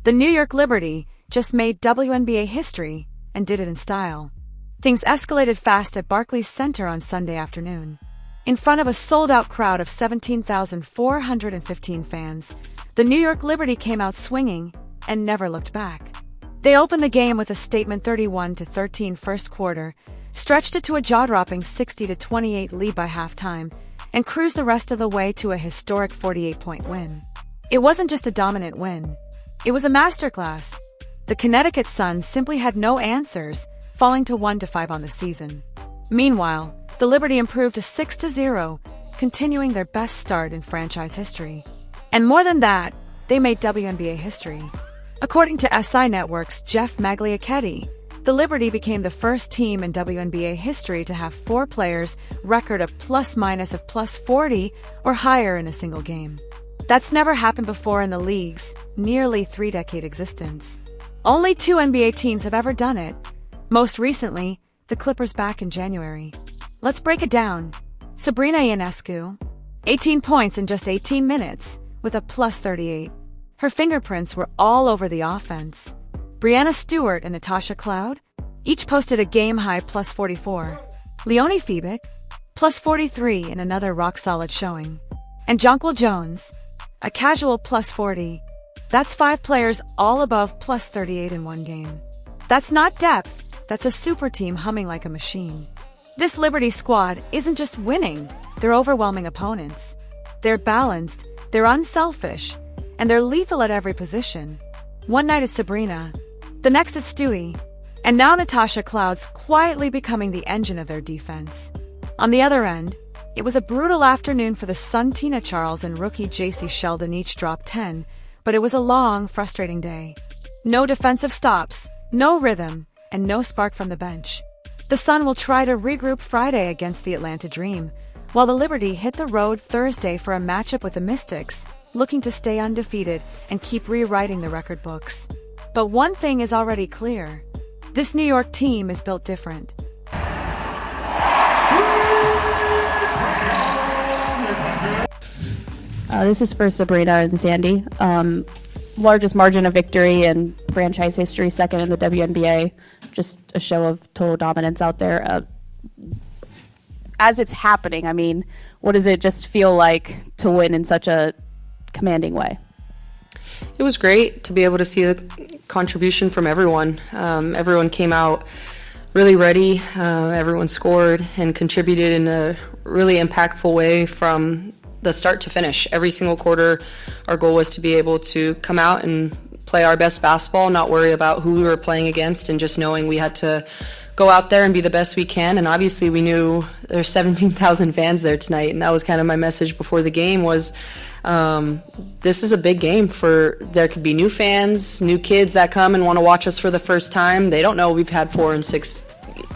The New York Liberty just made WNBA history and did it in style. Things escalated fast at Barclays Center on Sunday afternoon. In front of a sold-out crowd of 17,415 fans, the New York Liberty came out swinging and never looked back. They opened the game with a statement 31-13 first quarter, stretched it to a jaw-dropping 60-28 lead by halftime, and cruised the rest of the way to a historic 48-point win. It wasn't just a dominant win. It was a masterclass. The Connecticut Sun simply had no answers, falling to 1-5 on the season. Meanwhile, the Liberty improved to 6-0, continuing their best start in franchise history. And more than that, they made WNBA history. According to SI Network's Jeff Magliacchetti, the Liberty became the first team in WNBA history to have 4 players' record of plus-minus of +40 or higher in a single game. That's never happened before in the league's nearly 3-decade existence. Only 2 NBA teams have ever done it, most recently, the Clippers back in January. Let's break it down. Sabrina Ionescu, 18 points in just 18 minutes, with a +38. Her fingerprints were all over the offense. Breanna Stewart and Natasha Cloud each posted a game-high +44. Leonie Fiebich, +43 in another rock-solid showing. And Jonquel Jones, a casual +40. That's 5 players all above +38 in one game. That's not depth, that's a super team humming like a machine. This Liberty squad isn't just winning, they're overwhelming opponents. They're balanced, they're unselfish, and they're lethal at every position. One night it's Sabrina, the next it's Stewie, and now Natasha Cloud's quietly becoming the engine of their defense. On the other end, it was a brutal afternoon for the Sun. Tina Charles and rookie JC Sheldon each dropped 10, but it was a long, frustrating day. No defensive stops, no rhythm, and no spark from the bench. The Sun will try to regroup Friday against the Atlanta Dream, while the Liberty hit the road Thursday for a matchup with the Mystics, looking to stay undefeated and keep rewriting the record books. But one thing is already clear. This New York team is built different. This is for Sabrina and Sandy. Largest margin of victory in franchise history, second in the WNBA. Just a show of total dominance out there. As it's happening, I mean, what does it just feel like to win in such a commanding way? It was great to be able to see the contribution from everyone. Everyone came out really ready. Everyone scored and contributed in a really impactful way from the start to finish. Every single quarter, our goal was to be able to come out and play our best basketball, not worry about who we were playing against, and just knowing we had to go out there and be the best we can. And obviously we knew there's 17,000 fans there tonight, and that was kind of my message before the game was this is a big game. There could be new fans, new kids that come and want to watch us for the first time. They don't know we've had 4 and 6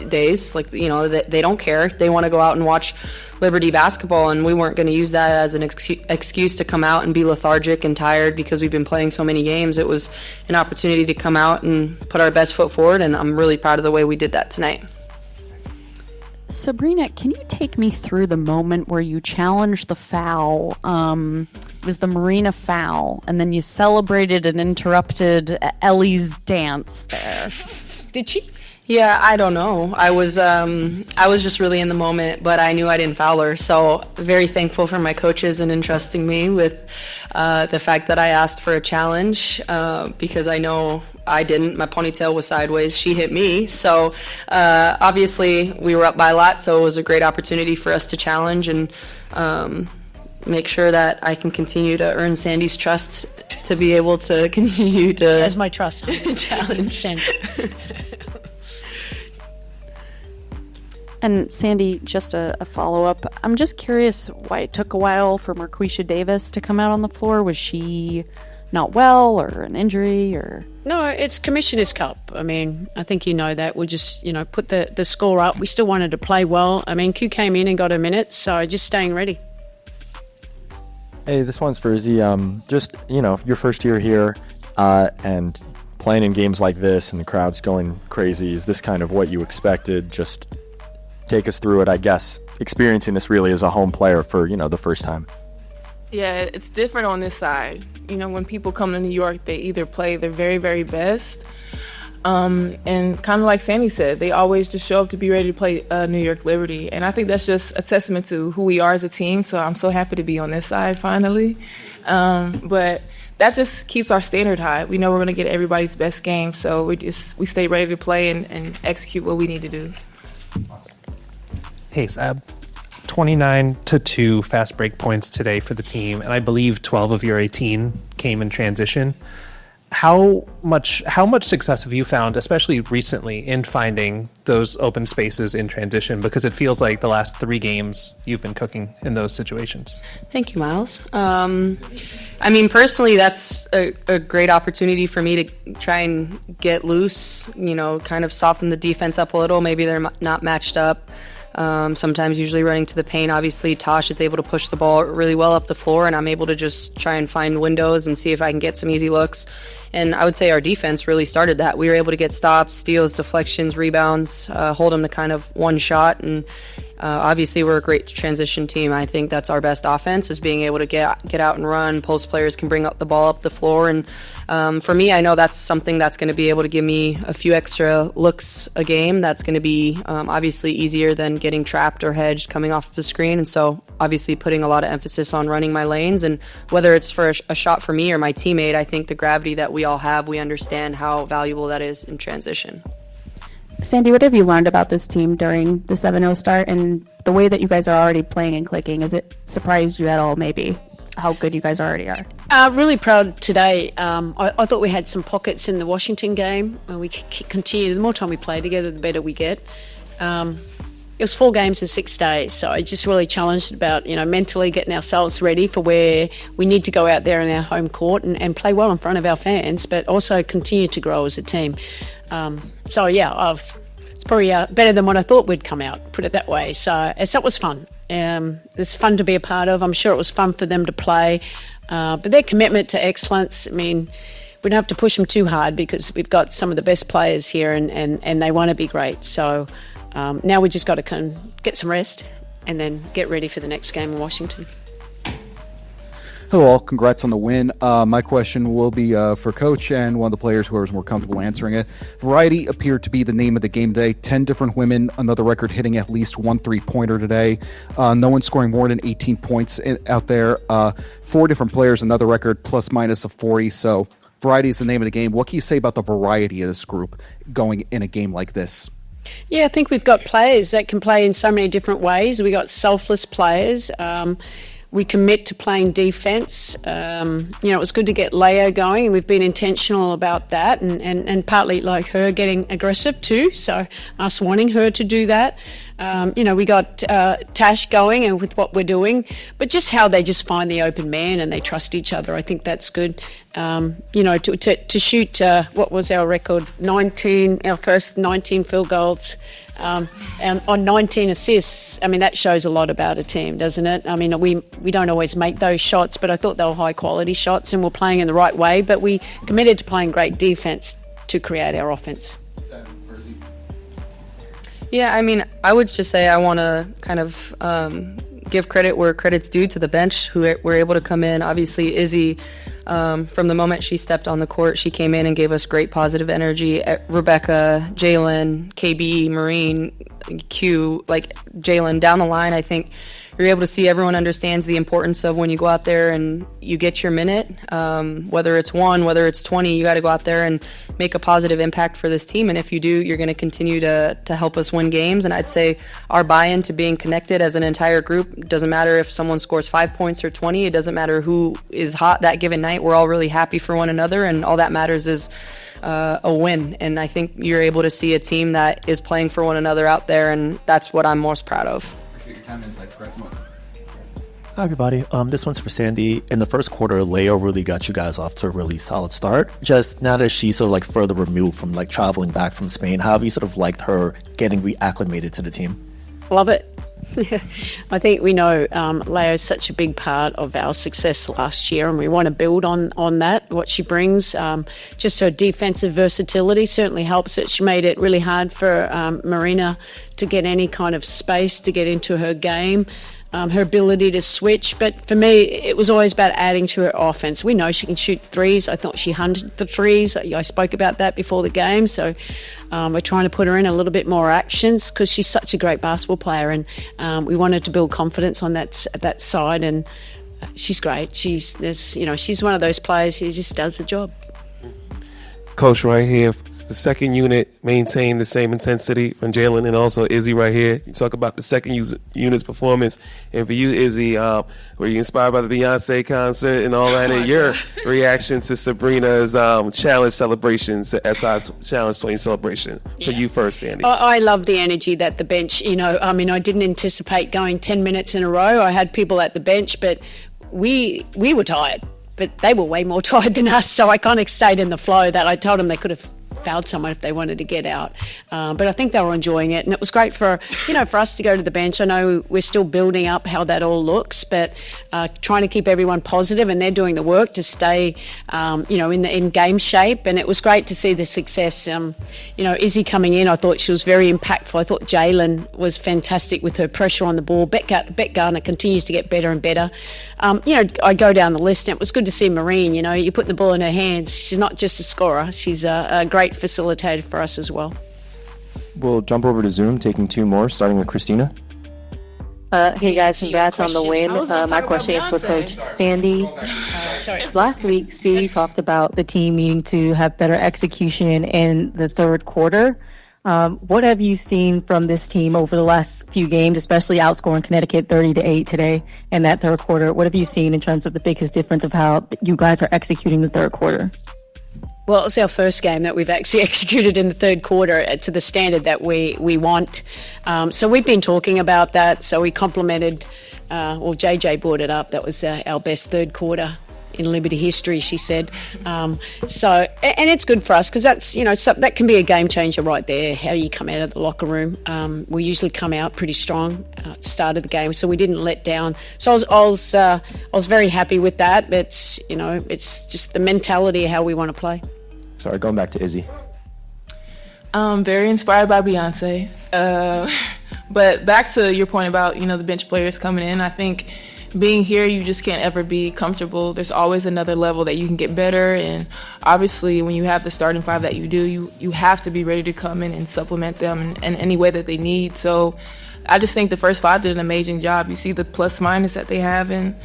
days. They don't care. They want to go out and watch Liberty basketball, and we weren't going to use that as an excuse to come out and be lethargic and tired because we've been playing so many games. It was an opportunity to come out and put our best foot forward, and I'm really proud of the way we did that tonight. Sabrina, can you take me through the moment where you challenged the foul? It was the Marina foul, and then you celebrated and interrupted Ellie's dance there. Did she? Yeah, I don't know. I was just really in the moment, but I knew I didn't foul her. So very thankful for my coaches and entrusting me with the fact that I asked for a challenge because I know I didn't. My ponytail was sideways. She hit me. So obviously we were up by a lot, so it was a great opportunity for us to challenge and make sure that I can continue to earn Sandy's trust to be able to continue to... As my trust. challenge Sandy. And Sandy, just a follow-up. I'm just curious why it took a while for Marquisha Davis to come out on the floor. Was she not well or an injury or? No, it's Commissioner's Cup. I mean, I think you know that. We'll just, put the score up. We still wanted to play well. I mean, Q came in and got a minute, so just staying ready. Hey, this one's for Izzy. Just, your first year here and playing in games like this and the crowd's going crazy. Is this kind of what you expected? Just take us through it, I guess, experiencing this really as a home player for, the first time. Yeah, it's different on this side. You know, when people come to New York, they either play their very, very best, and kind of like Sandy said, they always just show up to be ready to play New York Liberty. And I think that's just a testament to who we are as a team, so I'm so happy to be on this side finally. But that just keeps our standard high. We know we're going to get everybody's best game, so we stay ready to play and execute what we need to do. Hey, Sab. 29-2 fast break points today for the team, and I believe 12 of your 18 came in transition. How much success have you found, especially recently, in finding those open spaces in transition? Because it feels like the last 3 games you've been cooking in those situations. Thank you, Miles. I mean, personally, that's a great opportunity for me to try and get loose, you know, kind of soften the defense up a little. Maybe they're not matched up. Sometimes usually running to the paint. Obviously, Tosh is able to push the ball really well up the floor, and I'm able to just try and find windows and see if I can get some easy looks. And I would say our defense really started that. We were able to get stops, steals, deflections, rebounds, hold them to kind of one shot. And obviously, we're a great transition team. I think that's our best offense, is being able to get out and run. Post players can bring up the ball up the floor. And for me, I know that's something that's going to be able to give me a few extra looks a game. That's going to be obviously easier than getting trapped or hedged coming off of the screen. And so obviously putting a lot of emphasis on running my lanes. And whether it's for a shot for me or my teammate, I think the gravity that we all have, we understand how valuable that is in transition. Sandy, what have you learned about this team during the 7-0 start and the way that you guys are already playing and clicking? Has it surprised you at all, maybe, how good you guys already are? Really proud today. I thought we had some pockets in the Washington game, and we continue. The more time we play together, the better we get. It was 4 games in 6 days, so I just really challenged about, you know, mentally getting ourselves ready for where we need to go out there in our home court and play well in front of our fans, but also continue to grow as a team. So yeah, it's probably better than what I thought we'd come out, put it that way. So it was fun. It's fun to be a part of. I'm sure it was fun for them to play. But their commitment to excellence, I mean, we don't have to push them too hard because we've got some of the best players here and they want to be great. So now we just got to get some rest and then get ready for the next game in Washington. Hello all, congrats on the win. My question will be for Coach and one of the players, whoever's more comfortable answering it. Variety appeared to be the name of the game today. 10 different women, another record hitting at least 1 3-pointer today. No one scoring more than 18 points out there. 4 different players, another record plus minus of 40. So variety is the name of the game. What can you say about the variety of this group going in a game like this? Yeah, I think we've got players that can play in so many different ways. We got selfless players. We commit to playing defense. It was good to get Leo going, and we've been intentional about that, and partly like her getting aggressive too, so us wanting her to do that. We got Tash going and with what we're doing, but just how they just find the open man and they trust each other. I think that's good. To shoot, what was our record? Our first 19 field goals. And on 19 assists, I mean, that shows a lot about a team, doesn't it? I mean, we don't always make those shots, but I thought they were high-quality shots and we're playing in the right way, but we committed to playing great defense to create our offense. Yeah, I mean, I would just say I want to kind of give credit where credit's due to the bench who were able to come in. Obviously, Izzy, from the moment she stepped on the court, she came in and gave us great positive energy. Rebecca, Jalen, KB, Marine, Q, like Jalen, down the line, I think you're able to see everyone understands the importance of when you go out there and you get your minute, whether it's 1, whether it's 20, you got to go out there and make a positive impact for this team. And if you do, you're going to continue to help us win games. And I'd say our buy-in to being connected as an entire group, doesn't matter if someone scores 5 points or 20, it doesn't matter who is hot that given night. We're all really happy for one another, and all that matters is a win. And I think you're able to see a team that is playing for one another out there, and that's what I'm most proud of. Hi everybody, this one's for Sandy. In the first quarter, Leo really got you guys off to a really solid start. Just now that she's sort of like further removed from like traveling back from Spain, how have you sort of liked her getting reacclimated to the team? Love it. I think we know Leo's such a big part of our success last year, and we want to build on that, what she brings. Just her defensive versatility certainly helps it. She made it really hard for Marina to get any kind of space to get into her game. her ability to switch. But for me, it was always about adding to her offense. We know she can shoot threes. I thought she hunted the threes. I spoke about that before the game. So we're trying to put her in a little bit more actions because she's such a great basketball player, and we wanted to build confidence on that side. And she's great. She's one of those players who just does the job. Coach right here, the second unit maintained the same intensity from Jalen and also Izzy right here. You talk about the second unit's performance. And for you, Izzy, were you inspired by the Beyonce concert and all that? And your reaction to Sabrina's challenge celebrations, the SI's Challenge 20 celebration. For you first, Sandy. I love the energy that the bench, I didn't anticipate going 10 minutes in a row. I had people at the bench, but we were tired. But they were way more tired than us, so I kind of stayed in the flow that I told them they could have fouled someone if they wanted to get out. But I think they were enjoying it, and it was great for us to go to the bench. I know we're still building up how that all looks, but trying to keep everyone positive, and they're doing the work to stay, in game shape. And it was great to see the success. Izzy coming in, I thought she was very impactful. I thought Jalen was fantastic with her pressure on the ball. Beck Gardner continues to get better and better. I go down the list, and it was good to see Marine. You put the ball in her hands. She's not just a scorer. She's a great facilitator for us as well. We'll jump over to Zoom, taking two more, starting with Christina. Hey guys, congrats on the win. My question is for Coach Sandy. Last week, Steve talked about the team needing to have better execution in the third quarter. What have you seen from this team over the last few games, especially outscoring Connecticut 30-8 today in that third quarter? What have you seen in terms of the biggest difference of how you guys are executing the third quarter? Well, it's our first game that we've actually executed in the third quarter to the standard that we want. So we've been talking about that. So we complimented, JJ brought it up. That was our best third quarter in Liberty history, she said. And it's good for us because that's, that can be a game changer right there, how you come out of the locker room. We usually come out pretty strong at the start of the game, so we didn't let down. So I was very happy with that, but it's just the mentality of how we want to play. Sorry, going back to Izzy. Very inspired by Beyonce. But back to your point about, the bench players coming in, I think being here, you just can't ever be comfortable. There's always another level that you can get better, and obviously when you have the starting five that you do, you have to be ready to come in and supplement them in any way that they need. So I just think the first five did an amazing job. You see the plus minus that they have, and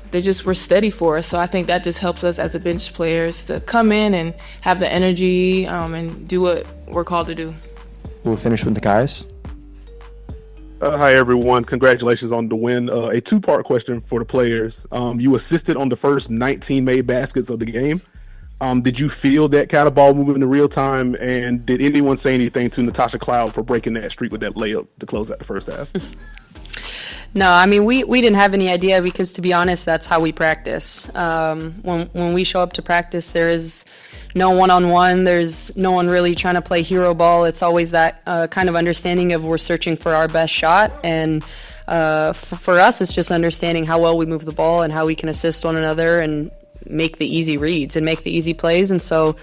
they just were steady for us. So I think that just helps us as a bench players to come in and have the energy and do what we're called to do. We'll finish with the guys. Hi, everyone. Congratulations on the win. A two-part question for the players. You assisted on the first 19 made baskets of the game. Did you feel that kind of ball moving in real time? And did anyone say anything to Natasha Cloud for breaking that streak with that layup to close out the first half? No, we didn't have any idea because, to be honest, that's how we practice. When we show up to practice, there is no one-on-one. There's no one really trying to play hero ball. It's always that kind of understanding of we're searching for our best shot. And for us, it's just understanding how well we move the ball and how we can assist one another and make the easy reads and make the easy plays. And so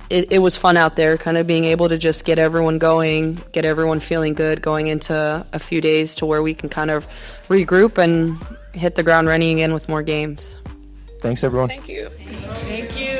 it was fun out there, kind of being able to just get everyone going, get everyone feeling good going into a few days to where we can kind of regroup and hit the ground running again with more games. Thanks, everyone. Thank you. Thank you.